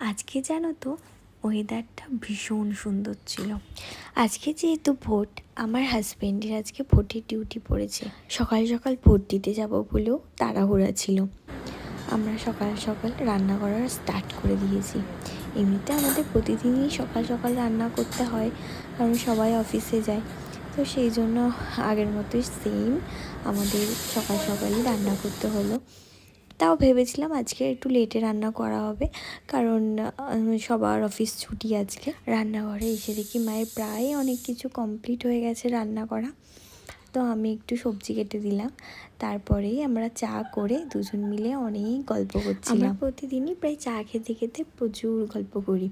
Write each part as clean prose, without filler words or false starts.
আজকে জানো তো ওয়েদারটা ভীষণ সুন্দর ছিল। আজকে যেহেতু ভোট, আমার হাজব্যান্ডের আজকে ভোটের ডিউটি পড়েছে। সকাল সকাল ভোট দিতে যাব বলেও তাড়াহুড়া ছিল। আমরা সকাল সকাল রান্না করা স্টার্ট করে দিয়েছি। এমনিতে আমাদের প্রতিদিনই সকাল সকাল রান্না করতে হয়, কারণ সবাই অফিসে যায়। তো সেই জন্য আগের মতোই সেম আমাদের সকাল সকালই রান্না করতে হলো। তাও ভেবেছিলাম আজকে একটু লেটে রান্না করা হবে, কারণ সবার অফিস ছুটি আজকে। রান্নাঘরে এসে দেখি মায়ের প্রায় অনেক কিছু কমপ্লিট হয়ে গেছে রান্না করা। তো আমি একটু সবজি কেটে দিলাম, তারপরেই আমরা চা করে দুজন মিলে অনেক গল্প করছিলাম। আমরা প্রতিদিনই প্রায় চা খেতে খেতে প্রচুর গল্প করি।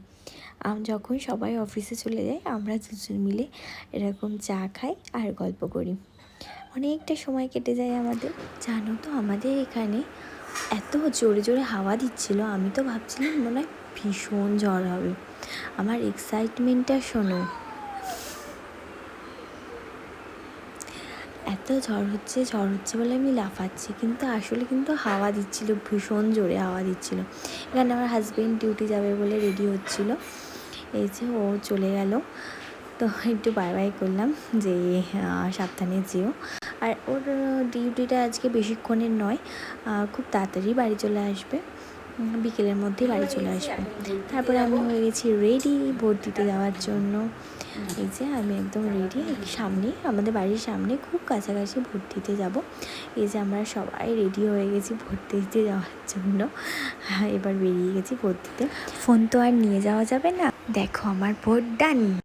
যখন সবাই অফিসে চলে যায় আমরা দুজন মিলে এরকম চা খাই আর গল্প করি। অনেকটা সময় কেটে যায় আমাদের। জানো তো আমাদের এখানে এত জোরে জোরে হাওয়া দিচ্ছিল, আমি তো ভাবছিলাম মনে হয় ভীষণ ঝড় হবে। আমার এক্সাইটমেন্টটা শোনো, এত ঝড় হচ্ছে বলে আমি লাফাচ্ছি, কিন্তু আসলে হাওয়া দিচ্ছিল, ভীষণ জোরে হাওয়া দিচ্ছিল। এখানে আমার হাজব্যান্ড ডিউটি যাবে বলে রেডি হচ্ছিল। এই যে ও চলে গেল, তো একটু বাই বাই করলাম যে সাবধানে যেও। আর ওর ডিউটিটা আজকে বেশিক্ষণের নয়, খুব তাড়াতাড়ি বাড়ি চলে আসবে, বিকেলের মধ্যেই বাড়ি চলে আসবে। তারপরে আমি হয়ে গেছি রেডি ভোট দিতে যাওয়ার জন্য। এই যে আমি একদম রেডি, সামনে আমাদের বাড়ির সামনে খুব কাছাকাছি ভোট দিতে যাব। এই যে আমরা সবাই রেডি হয়ে গেছি ভোট দিতে যাওয়ার জন্য। এবার বেরিয়ে গেছি ভোট দিতে। ফোন তো আর নিয়ে যাওয়া যাবে না। দেখো আমার ভোট ডান।